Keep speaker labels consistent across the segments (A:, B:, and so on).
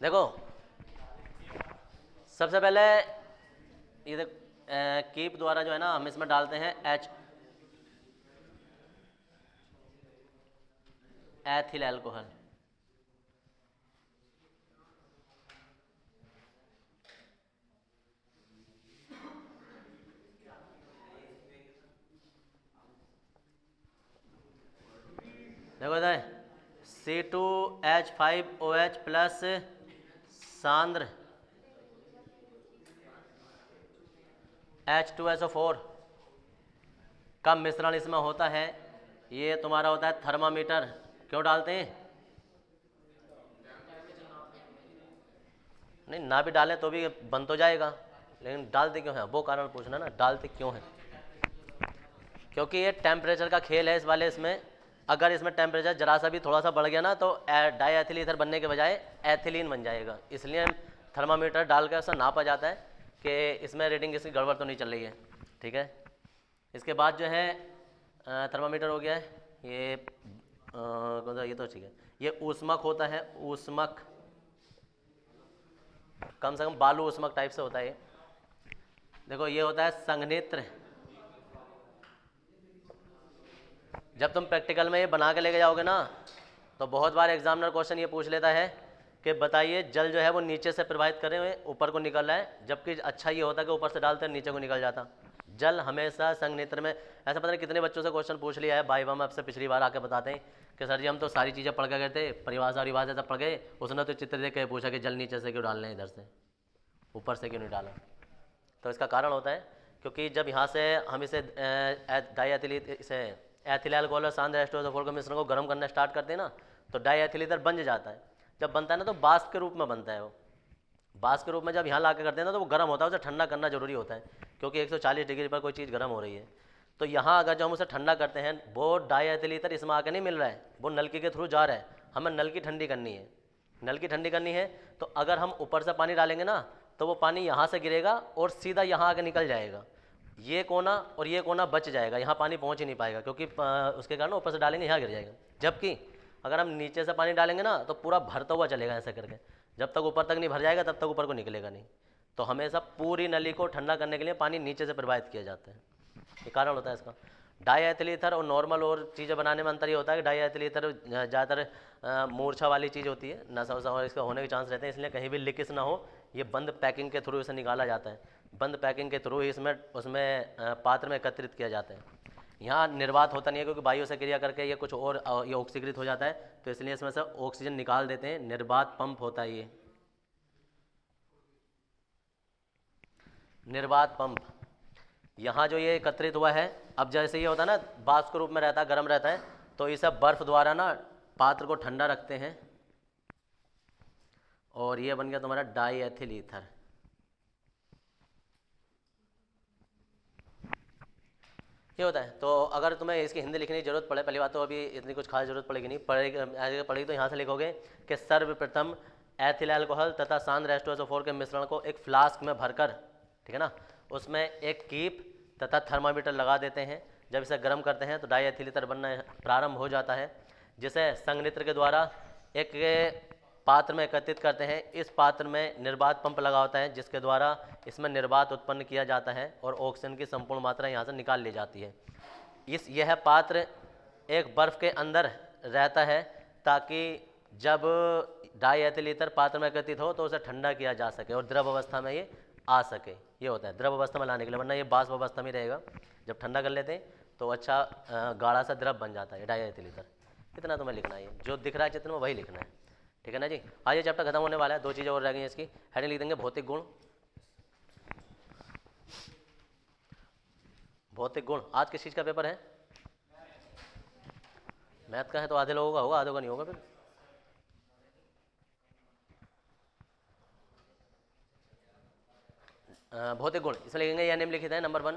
A: देखो सबसे पहले ये कीप द्वारा जो है ना हम इसमें डालते हैं एथिल अल्कोहल। देखो इधर C2H5OH प्लस सांद्र H2SO4 का मिश्रण इसमें होता है। ये तुम्हारा होता है थर्मामीटर। क्यों डालते हैं? नहीं, ना भी डालें तो भी बन तो जाएगा, लेकिन डालते क्यों हैं वो कारण पूछना ना, डालते क्यों हैं? क्योंकि ये टेम्परेचर का खेल है इस वाले इसमें। अगर इसमें टेम्परेचर जरा सा भी थोड़ा सा बढ़ गया ना तो डाई एथिल ईथर बनने के बजाय एथिलीन बन जाएगा। इसलिए थर्मामीटर डाल कर ऐसा नापा जाता है कि इसमें रीडिंग इसकी गड़बड़ तो नहीं चल रही है। ठीक है, इसके बाद जो है थर्मामीटर हो गया है। ये कौन सा? ये तो ठीक है। ये ऊष्मक होता है, ऊष्मक, कम से कम बालू ऊष्मक टाइप से होता है ये। देखो ये होता है संघनित्र। जब तुम प्रैक्टिकल में ये बना के लेके जाओगे ना तो बहुत बार एग्जामिनर क्वेश्चन ये पूछ लेता है कि बताइए जल जो है वो नीचे से प्रवाहित करे हुए ऊपर को निकल रहा है, जबकि अच्छा ये होता है कि ऊपर से डालते नीचे को निकल जाता। जल हमेशा संघनित्र में, ऐसा पता नहीं कितने बच्चों से क्वेश्चन पूछ लिया है वाइवा में, आपसे पिछली बार आके बताते हैं कि सर जी हम तो सारी चीज़ें पढ़ के गए थे, परिभाषा परिभाषा सब पढ़ गए, उसने तो चित्र देख के पूछा कि जल नीचे से क्यों डाल रहे हैं, इधर से ऊपर से क्यों नहीं डाला। तो इसका कारण होता है क्योंकि जब यहाँ से हम इसे डाई एथिल अल्कोहल और सांद्र H2SO4 के मिश्रण को गर्म करना स्टार्ट करते हैं ना तो डाई एथिल ईथर बन जाता है। जब बनता है ना तो वाष्प के रूप में बनता है वो। वाष्प के रूप में जब यहाँ ला के करते हैं ना तो वो गर्म होता है, उसे ठंडा करना जरूरी होता है क्योंकि 140 डिग्री पर कोई चीज़ गर्म हो रही है। तो यहाँ अगर जो हम उसे ठंडा करते हैं वो डाई एथिल ईथर इसमें आके नहीं मिल रहा है, वो नलकी के थ्रू जा रहा है। हमें नल की ठंडी करनी है, नल की ठंडी करनी है। तो अगर हम ऊपर से पानी डालेंगे ना तो वो पानी यहाँ से गिरेगा और सीधा यहाँ आके निकल जाएगा। ये कोना और ये कोना बच जाएगा, यहाँ पानी पहुँच ही नहीं पाएगा क्योंकि उसके कारण ऊपर से डालेंगे यहाँ गिर जाएगा। जबकि अगर हम नीचे से पानी डालेंगे ना तो पूरा भरता हुआ चलेगा ऐसे करके, जब तक ऊपर तक नहीं भर जाएगा तब तक ऊपर को निकलेगा नहीं। तो हमेशा पूरी नली को ठंडा करने के लिए पानी नीचे से प्रवाहित किया जाता है, ये कारण होता है इसका। डाई एथिल ईथर और नॉर्मल और चीज़ें बनाने में अंतर ये होता है कि डाई एथिल ईथर ज़्यादातर मूर्छा वाली चीज़ होती है, नशा वशा और इसका होने के चांस रहते हैं, इसलिए कहीं भी लीकेज ना हो। ये बंद पैकिंग के थ्रू इसे निकाला जाता है, बंद पैकिंग के थ्रू ही इसमें उसमें पात्र में एकत्रित किया जाता है। यहाँ निर्वात होता नहीं है क्योंकि वायु से क्रिया करके ये कुछ और ये ऑक्सीकृत हो जाता है, तो इसलिए इसमें से ऑक्सीजन निकाल देते हैं। निर्वात पंप होता है ये, निर्वात पंप। यहाँ जो ये एकत्रित हुआ है, अब जैसे ये होता है ना वाष्प के रूप में रहता है, गर्म रहता है, तो इसे बर्फ द्वारा ना पात्र को ठंडा रखते हैं और ये बन गया तुम्हारा डाई एथिल ईथर। ये होता है। तो अगर तुम्हें इसकी हिंदी लिखने की जरूरत पड़े, पहली बात तो अभी इतनी कुछ खास जरूरत पड़ेगी नहीं, पड़ेगी तो यहाँ से लिखोगे कि सर्वप्रथम एथिल अल्कोहल तथा सांद्र H2SO4 के मिश्रण को एक फ्लास्क में भरकर, ठीक है ना, उसमें एक कीप तथा थर्मामीटर लगा देते हैं। जब इसे गर्म करते हैं तो डाई एथिल ईथर बनना प्रारंभ हो जाता है, जिसे संघनित्र के द्वारा एक पात्र में एकत्रित करते हैं। इस पात्र में निर्वात पंप लगा होता है जिसके द्वारा इसमें निर्वात उत्पन्न किया जाता है और ऑक्सीजन की संपूर्ण मात्रा यहाँ से निकाल ली जाती है। यह पात्र एक बर्फ़ के अंदर रहता है ताकि जब डाई एथिल ईथर पात्र में एकत्रित हो तो उसे ठंडा किया जा सके और द्रव अवस्था में ये आ सके। ये होता है द्रव अवस्था में लाने के लिए, वरना ये वाष्प अवस्था में रहेगा। जब ठंडा कर लेते हैं तो अच्छा गाढ़ा सा द्रव बन जाता है डाई एथिल ईथर। इतना तुम्हें लिखना है, जो दिख रहा है चित्र में वही लिखना है, ठीक है ना जी। आज ये चैप्टर खत्म होने वाला है, 2 चीज़ें और रह गई हैं इसकी। हेडिंग लिख देंगे भौतिक गुण। भौतिक गुण आज किस चीज़ का पेपर है? मैथ का है तो आधे लोगों का होगा, आधे का नहीं होगा। फिर भौतिक गुण इसमें लिखेंगे, या नेम लिखे थे नंबर 1।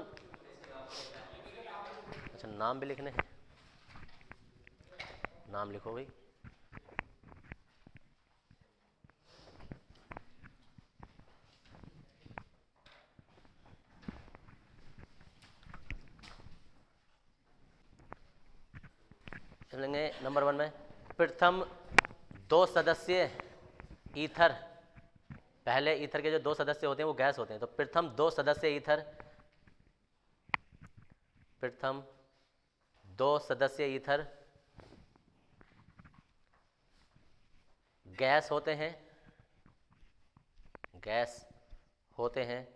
A: अच्छा नाम भी लिखने हैं, नाम लिखो भाई। लेंगे नंबर 1 में प्रथम 2 सदस्यीय ईथर पहले ईथर के जो 2 सदस्य होते हैं वो गैस होते हैं, तो प्रथम 2 सदस्य ईथर, प्रथम 2 सदस्य ईथर गैस होते हैं, गैस होते हैं,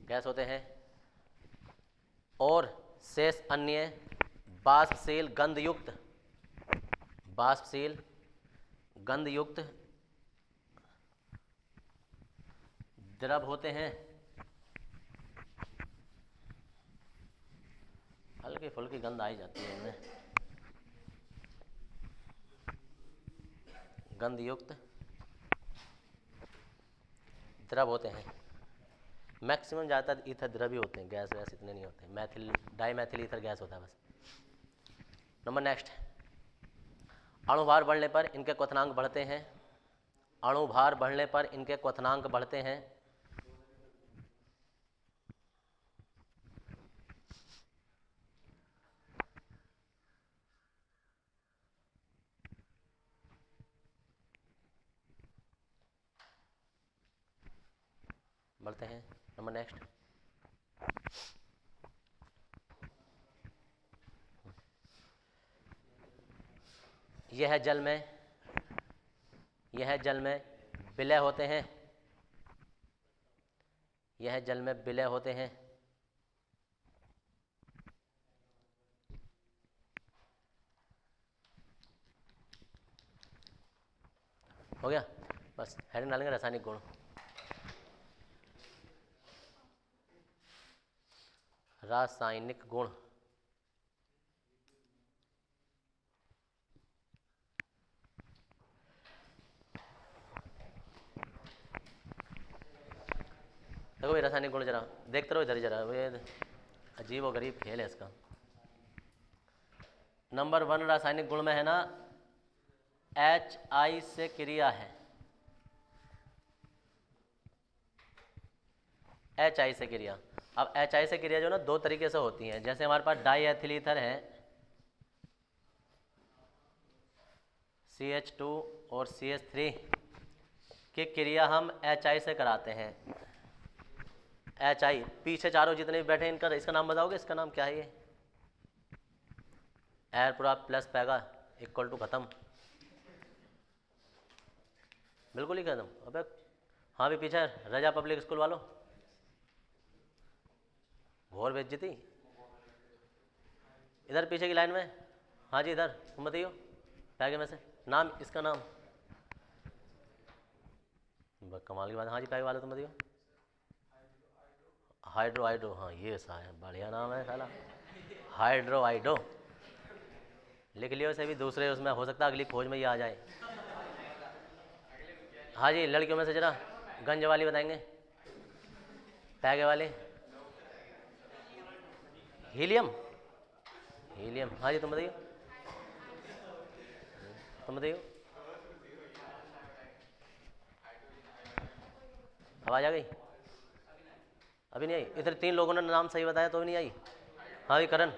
A: गैस होते हैं, और शेष अन्य बाष्पशील गंधयुक्त, बाष्पशील गंधयुक्त द्रव होते हैं। हल्की फुल्की गंध आई जाती है इनमें, गंधयुक्त द्रव होते हैं। मैक्सिमम ज़्यादातर ईथर द्रव ही होते हैं, गैस वैस इतने नहीं होते। मैथिल डाईमैथिल ईथर गैस होता है बस। नंबर नेक्स्ट, अणुभार बढ़ने पर इनके क्वथनांक बढ़ते हैं, अणुभार बढ़ने पर इनके क्वथनांक बढ़ते हैं। बढ़ते हैं। नंबर नेक्स्ट, यह जल में, यह जल में विलय होते हैं, यह जल में विलय होते हैं। हो गया, बस हेडिंग डालेंगे रासायनिक गुण। रासायनिक गुण, देखो भाई रासायनिक गुण जरा देखते रहो इधर, जरा ये अजीब और गरीब खेल है इसका। नंबर 1 रासायनिक गुण में है ना, HI से क्रिया है, HI से क्रिया। अब HI से क्रिया जो ना 2 तरीके से होती हैं। जैसे हमारे पास डाई एथिल ईथर है CH2 और CH3 की क्रिया हम HI से कराते हैं। HI पीछे चारों जितने भी बैठे हैं इनका, इसका नाम बताओगे? इसका नाम क्या है? ये एयर पूरा प्लस पैगा इक्वल टू खत्म, बिल्कुल ही खत्म। अबे हाँ भी पीछे रजा पब्लिक स्कूल वालों, घोर बेइज्जती। इधर पीछे की लाइन में, हाँ जी इधर, तुम बताइयो पैगे में से नाम, इसका नाम कमाल की बात। हाँ जी पैगे वाले तुम बताइयो। हाइड्रो आइडो, हाँ ये सा है, बढ़िया नाम है साला, हाइड्रो आइडो। लिख लियो इसे भी, दूसरे उसमें हो सकता है अगली खोज में ये आ जाए। हाँ जी लड़कियों में से जरा गंज वाली बताएंगे, पैगे वाले। हीलियम, हीलियम, हाँ जी तुम बताइए, तुम बताइए। आवाज़ आ गई? अभी नहीं आई? इधर 3 लोगों ने नाम सही बताया तो भी नहीं आई। हाँ भी करण,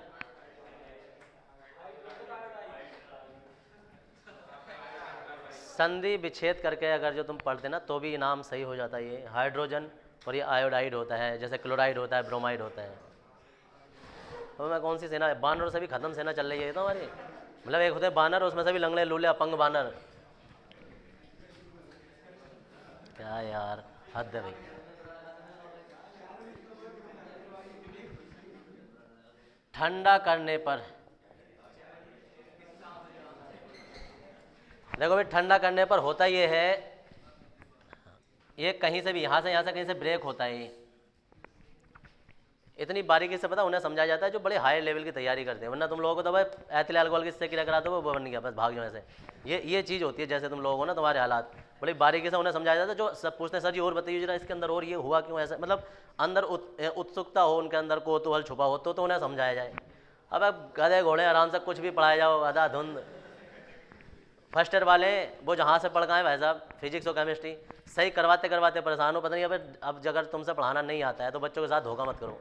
A: संधि विच्छेद करके अगर जो तुम पढ़ते ना तो भी नाम सही हो जाता है। ये हाइड्रोजन और ये आयोडाइड होता है, जैसे क्लोराइड होता है, ब्रोमाइड होता है। तो मैं कौन सी सेना है? बानर से भी खत्म सेना चल रही है तो हमारी, मतलब एक होते हैं बानर, उसमें से भी लंगड़े लूले अपंग बानर। क्या यार हद है भाई। ठंडा करने पर, देखो भाई ठंडा करने पर होता ये है, ये कहीं से भी यहाँ से कहीं से ब्रेक होता है। ये इतनी बारीकी से पता उन्हें समझाया जाता है जो बड़े हाई लेवल की तैयारी करते हैं, वरना तुम लोगों को तो भाई एथिल अल्कोहल किससे क्रिया करा दो वो बन गया बस, भाग जाओ ऐसे। ये चीज़ होती है, जैसे तुम लोगों को ना तुम्हारे हालात बड़ी बारीकी से उन्हें समझाया जाता है। जो सब पूछते हैं सर जी और बताइए जरा इसके अंदर और ये हुआ क्यों ऐसा, मतलब अंदर उत्सुकता हो, उनके अंदर कौतूहल छुपा हो तो उन्हें समझाया जाए। अब गधे घोड़े आराम से कुछ भी पढ़ाया जाओ आधा-धुंध। फर्स्ट ईयर वाले वो जहाँ से पढ़ गए भाई साहब फिजिक्स और केमिस्ट्री सही करवाते करवाते परेशान हो, पता नहीं अब अगर तुमसे पढ़ाना नहीं आता है तो बच्चों के साथ धोखा मत करो।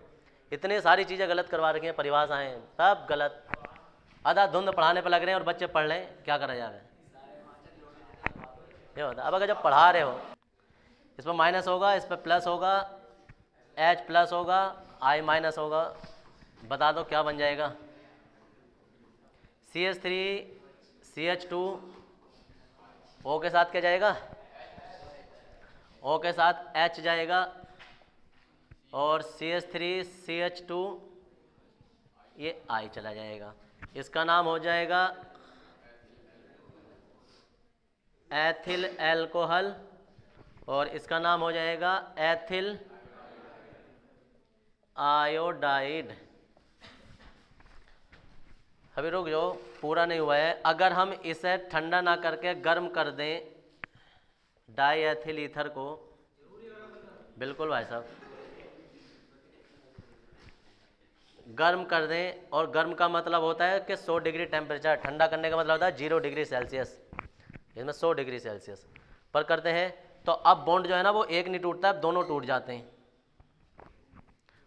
A: इतनी सारी चीज़ें गलत करवा रखी हैं, परिभाषाएँ सब गलत। आधा धुंध पढ़ाने पर लग रहे हैं और बच्चे पढ़ रहे हैं, क्या करा जाए? ये होता है। अब अगर जब पढ़ा रहे हो, इस पर माइनस होगा, इस पर प्लस होगा, H प्लस होगा, I माइनस होगा, बता दो क्या बन जाएगा? CH3 CH2 O के साथ क्या जाएगा? O के साथ H जाएगा और CH3 CH2 ये I चला जाएगा। इसका नाम हो जाएगा एथिल एल्कोहल और इसका नाम हो जाएगा एथिल आयोडाइड। अभी रुक जाओ, पूरा नहीं हुआ है। अगर हम इसे ठंडा ना करके गर्म कर दें डाई एथिल ईथर को, बिल्कुल भाई साहब, गर्म कर दें, और गर्म का मतलब होता है कि 100 डिग्री टेम्परेचर, ठंडा करने का मतलब होता है 0 डिग्री सेल्सियस, इसमें 100 डिग्री सेल्सियस पर करते हैं तो अब बॉन्ड जो है ना वो एक नहीं टूटता, अब दोनों टूट जाते हैं।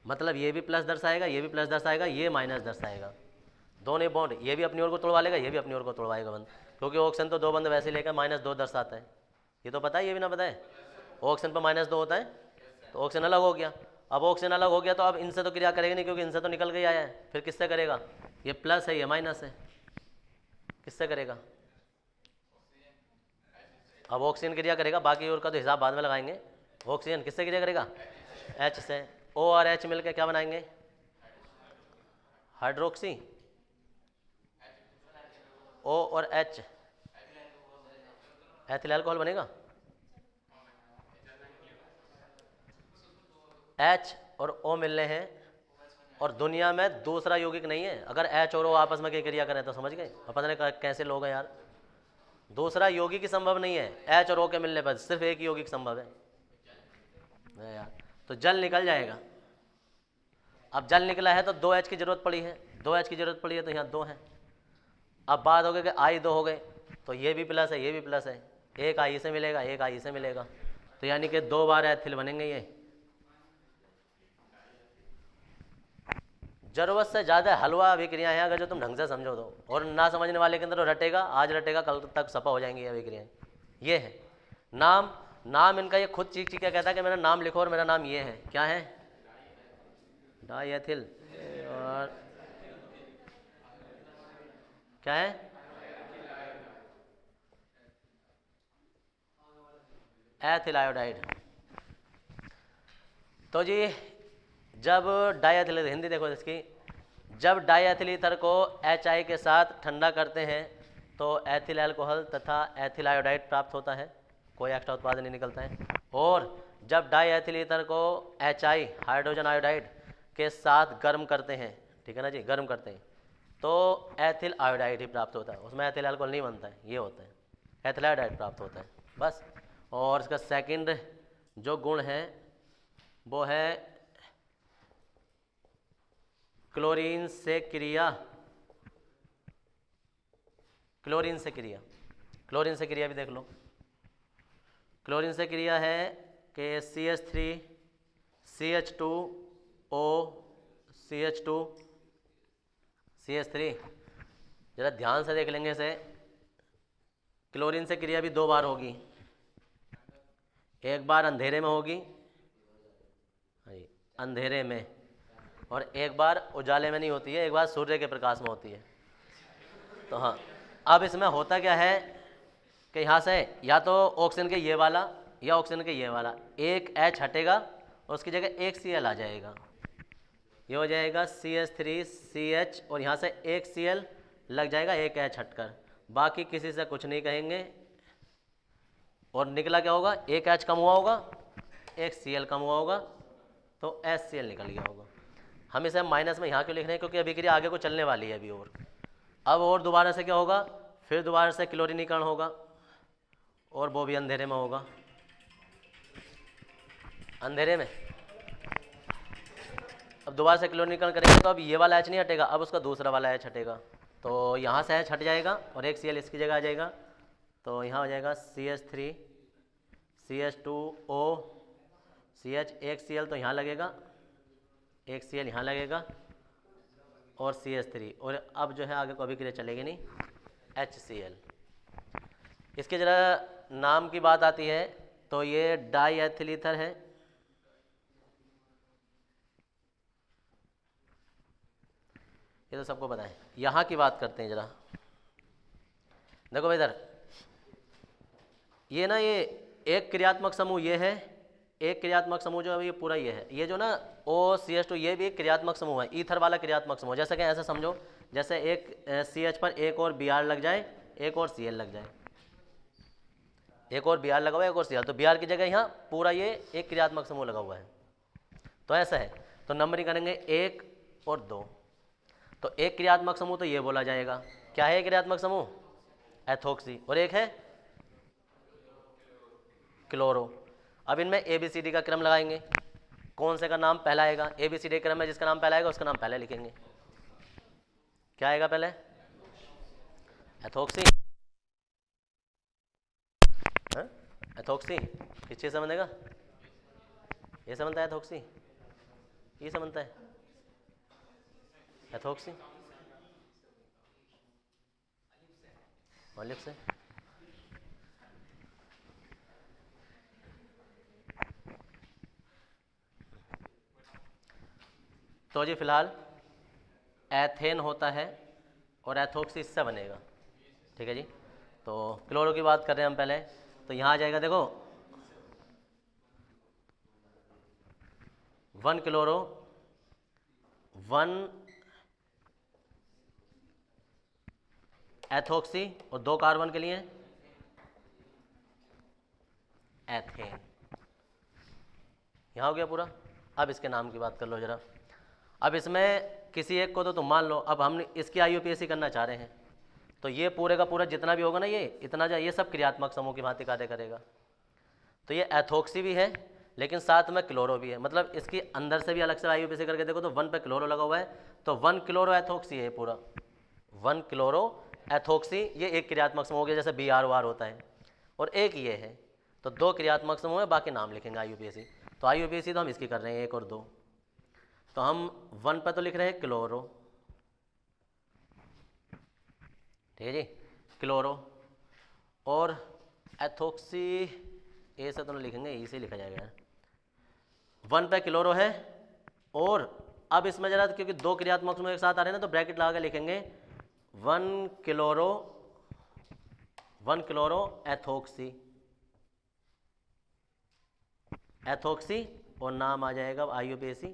A: मतलब ये भी प्लस दर्शाएगा, ये भी प्लस दर्शाएगा, ये माइनस दर्शाएगा, दोनों बॉन्ड, ये भी अपनी ओर को तोड़वा लेगा, ये भी अपनी ओर को तोड़वाएगा बंद, क्योंकि ऑक्सीजन तो 2 बंद वैसे लेकर -2 दर्शाता है, ये तो पता है, ये भी ना पता है। ऑक्सीजन पर -2 होता है तो ऑक्सीजन अलग हो गया। अब ऑक्सीजन अलग हो गया तो अब इनसे तो क्रिया करेगा नहीं, क्योंकि इनसे तो निकल के आया है, फिर किससे करेगा? ये प्लस है, ये माइनस है, किससे करेगा? अब ऑक्सीजन क्रिया करेगा, बाकी और का तो हिसाब बाद में लगाएंगे। ऑक्सीजन किससे क्रिया करेगा? H से। O और H मिलकर क्या बनाएंगे? हाइड्रोक्सी। O और H एथिल अल्कोहल बनेगा। H और O मिल रहे हैं और दुनिया में दूसरा यौगिक नहीं है। अगर H और O आपस में क्रिया करें तो समझ गए। अब पता नहीं कैसे लोग हैं यार, दूसरा यौगिक ही संभव नहीं है। H और O के मिलने पर सिर्फ एक ही यौगिक संभव है यार। तो जल निकल जाएगा। अब जल निकला है तो 2H की जरूरत पड़ी है, 2H की जरूरत पड़ी है तो यहाँ 2 है। अब बात हो गई कि I 2 हो गए, तो ये भी प्लस है, ये भी प्लस है, एक I से मिलेगा, एक I से मिलेगा, तो यानी कि 2 बार एथिल बनेंगे। ये जरूरत से ज़्यादा हलवा अभिक्रियाएं हैं अगर जो तुम ढंग से समझो तो, और ना समझने वाले के अंदर रटेगा, आज रटेगा कल तक सफा हो जाएंगी ये अभिक्रियाएं। ये है नाम, नाम इनका ये खुद चीख चीख के कहता है कि मेरा नाम लिखो और मेरा नाम ये है, क्या है? डाई एथिल और क्या है? Ethyl iodide. तो जी जब डाईएथिल, हिंदी देखो इसकी, जब डाईएथिल ईथर को HI के साथ ठंडा करते हैं तो एथिल अल्कोहल तथा एथिल आयोडाइड प्राप्त होता है, कोई एक्स्ट्रा उत्पाद नहीं निकलता है। और जब डाईएथिल ईथर को HI हाइड्रोजन आयोडाइड के साथ गर्म करते हैं, ठीक है ना जी, गर्म करते हैं तो एथिल आयोडाइड ही प्राप्त होता है, उसमें एथिल अल्कोहल नहीं बनता है, ये होता है एथिल आयोडाइड प्राप्त होता है बस। और इसका सेकंड जो गुण है वो है क्लोरीन से क्रिया, क्लोरीन से क्रिया, क्लोरीन से क्रिया भी देख लो। क्लोरीन से क्रिया है कि CH3 CH2O CH2 CH3, जरा ध्यान से देख लेंगे इसे। क्लोरीन से क्रिया भी 2 बार होगी, एक बार अंधेरे में होगी, अंधेरे में, और एक बार उजाले में नहीं होती है, एक बार सूर्य के प्रकाश में होती है। तो हाँ, अब इसमें होता क्या है कि यहाँ से या तो ऑक्सीजन के ये वाला या ऑक्सीजन के ये वाला, एक H हटेगा और उसकी जगह एक Cl आ जाएगा, ये हो जाएगा CH3CH और यहाँ से एक Cl लग जाएगा, एक H हटकर, बाकी किसी से कुछ नहीं कहेंगे। और निकला क्या होगा? एक H कम हुआ होगा, एक Cl कम हुआ होगा, तो HCl निकल गया होगा। हम इसे माइनस में यहाँ क्यों लिख रहे हैं? क्योंकि अभिक्रिया आगे को चलने वाली है अभी। और दोबारा से क्या होगा? फिर दोबारा से क्लोरीनीकरण होगा और वो भी अंधेरे में होगा, अंधेरे में। अब दोबारा से क्लोरीनीकरण करेंगे तो अब ये वाला H नहीं हटेगा, अब उसका दूसरा वाला H हटेगा, तो यहाँ से H हट जाएगा और एक Cl इसकी जगह आ जाएगा, तो यहाँ हो जाएगा CH3 CH2O CH, एक Cl तो यहाँ लगेगा, एक Cl यहाँ लगेगा, और CH3, और अब जो है आगे को अभिक्रिया चलेगी नहीं, HCl। इसके जरा नाम की बात आती है तो ये डाई एथिल ईथर है, ये तो सबको पता है। यहाँ की बात करते हैं जरा, देखो भाई इधर ये ना, ये एक क्रियात्मक समूह ये है, एक क्रियात्मक समूह जो है ये पूरा ये है, ये जो ना OCH2 ये भी एक क्रियात्मक समूह है, ईथर वाला क्रियात्मक समूह। जैसे कि ऐसे समझो, जैसे एक CH पर एक और Br लग जाए, एक और Cl लग जाए, एक और Br लगा हुआ है, एक और Cl, तो Br की जगह यहाँ पूरा ये एक क्रियात्मक समूह लगा हुआ है। तो ऐसा है, तो नंबरिंग करेंगे 1 और 2। तो एक क्रियात्मक समूह तो ये बोला जाएगा, क्या है क्रियात्मक समूह? एथोक्सी। और एक है क्लोरो। अब इनमें ABCD का क्रम लगाएंगे, कौन से का नाम पहला आएगा? ABCD क्रम में जिसका नाम पहला आएगा उसका नाम पहले लिखेंगे। क्या आएगा पहले? एथोक्सी। एथोक्सी किस चीज से बनेगा? ये से बनता है एथोक्सी, ये से बनता है एथोक्सी, ऑलिफ से। तो जी फिलहाल एथेन होता है और एथोक्सी इससे बनेगा, ठीक है जी। तो क्लोरो की बात कर रहे हैं हम पहले, तो यहाँ आ जाएगा देखो 1 क्लोरो 1 एथोक्सी और 2 कार्बन के लिए एथेन। यहाँ हो गया पूरा। अब इसके नाम की बात कर लो जरा। अब इसमें किसी एक को तो तुम मान लो, अब हम इसकी IUPAC करना चाह रहे हैं, तो ये पूरे का पूरा जितना भी होगा ना, ये इतना जा, ये सब क्रियात्मक समूह की भांति कार्य करेगा। तो ये एथोक्सी भी है लेकिन साथ में क्लोरो भी है, मतलब इसकी अंदर से भी अलग से IUPAC करके देखो तो 1 पे क्लोरो लगा हुआ है, तो 1 क्लोरो एथोक्सी है पूरा, 1 क्लोरो एथोक्सी। ये एक क्रियात्मक समूह हो गया, जैसे BROR होता है, और एक ये है, तो 2 क्रियात्मक समूह है, बाकी नाम लिखेंगे IUPAC। तो IUPAC तो हम इसकी कर रहे हैं 1 और 2, तो हम 1 पर तो लिख रहे हैं क्लोरो, ठीक है जी, क्लोरो। और एथोक्सी ए से तो नहीं लिखेंगे, ई से लिखा जाएगा। 1 पे क्लोरो है, और अब इसमें जरा क्योंकि 2 क्रियात्मक समूह एक साथ आ रहे हैं ना, तो ब्रैकेट लगा के लिखेंगे 1 क्लोरो एथोक्सी, एथोक्सी, और नाम आ जाएगा IUPAC।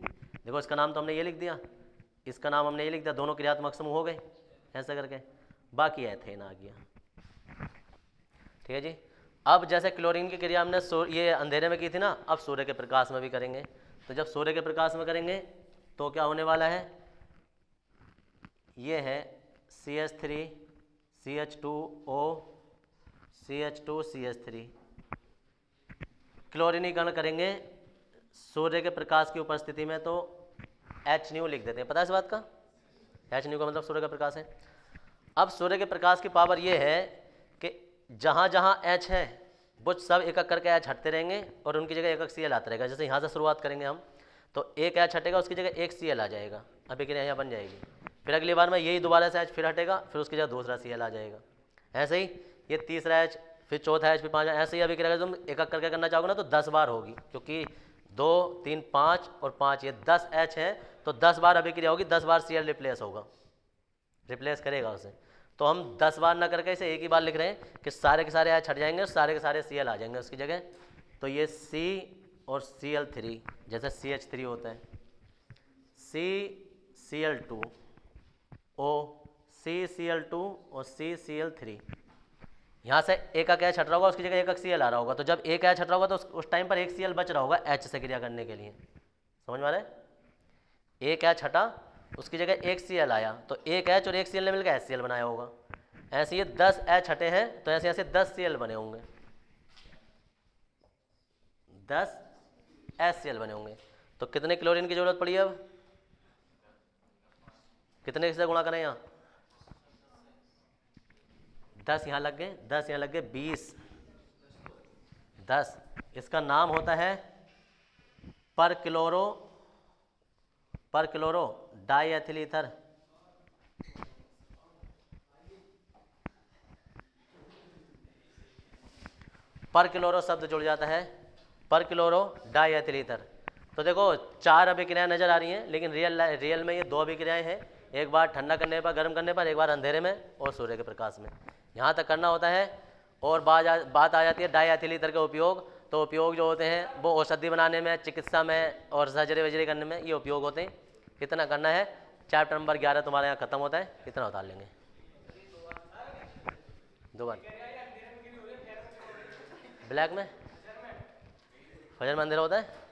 A: देखो इसका नाम तो हमने ये लिख दिया, इसका नाम हमने ये लिख दिया, दोनों क्रियात्मक समूह हो गए ऐसा करके, बाकी एथेन आ गया, ठीक है जी। अब जैसे क्लोरीन की क्रिया हमने ये अंधेरे में की थी ना, अब सूर्य के प्रकाश में भी करेंगे। तो जब सूर्य के प्रकाश में करेंगे तो क्या होने वाला है? ये है CH3 CH2O CH2 CH3। क्लोरीनीकरण करेंगे सूर्य के प्रकाश की उपस्थिति में तो HNu लिख देते हैं, पता है इस बात का? HNu का मतलब सूर्य का प्रकाश है। अब सूर्य के प्रकाश की पावर ये है कि जहाँ जहाँ H है वो सब एक एक करके H हटते रहेंगे और उनकी जगह एक एक Cl आता रहेगा। जैसे यहाँ से शुरुआत करेंगे हम, तो एक H हटेगा, उसकी जगह एक Cl आ जाएगा, अभिक्रिया यहाँ बन जाएगी। फिर अगली बार में यही दोबारा से H फिर हटेगा, फिर उसकी जगह दूसरा Cl आ जाएगा। ऐसे ही ये तीसरा H, फिर चौथा H, फिर 5, ऐसे ही अभिक्रिया तुम एक एक करके करना चाहोगे ना तो 10 बार होगी, क्योंकि 2 3 5 और 5 ये 10 H है, तो 10 बार अभिक्रिया होगी, 10 बार Cl रिप्लेस होगा, रिप्लेस करेगा उसे। तो हम 10 बार ना करके इसे एक ही बार लिख रहे हैं कि सारे के सारे H हट जाएंगे और सारे के सारे Cl आ जाएंगे उसकी जगह। तो ये C और Cl3, जैसे CH3 होता है, CCl2 O CCl2 और CCl3, यहाँ से एक का H हट रहा होगा, उसकी जगह एक Cl आ रहा होगा। तो जब एक H हट रहा होगा तो उस टाइम पर एक Cl बच रहा होगा H से क्रिया करने के लिए, समझ में आ रहा है? एक H हटा, उसकी जगह एक Cl आया, तो एक H और एक Cl ने मिलकर HCl बनाया होगा। ऐसे ये 10 H हटे हैं, तो ऐसे ऐसे 10 Cl बने होंगे, 10 HCl बने होंगे। तो कितने क्लोरीन की जरूरत पड़ी? अब कितने से गुणा करें? यहाँ 10 यहाँ लग गए, 10 यहाँ लग गए, 20, 10। इसका नाम होता है पर क्लोरो डाई एथिल ईथर पर क्लोरो शब्द जुड़ जाता है पर क्लोरो डाई एथिल ईथर। तो देखो 4 अभिक्रियाएं नजर आ रही हैं, लेकिन रियल में ये 2 अभिक्रियाएं हैं, एक बार ठंडा करने पर, गर्म करने पर, एक बार अंधेरे में और सूर्य के प्रकाश में। यहाँ तक करना होता है। और बात आ जाती है डाई एथिल ईथर का उपयोग। तो उपयोग जो होते हैं वो औषधि बनाने में, चिकित्सा में और सर्जरी वर्जरी करने में ये उपयोग होते हैं। कितना करना है, चैप्टर नंबर 11 तुम्हारे यहाँ खत्म होता है, कितना उतार लेंगे 2 बार। ब्लैक में फजर में अंधेरा होता है।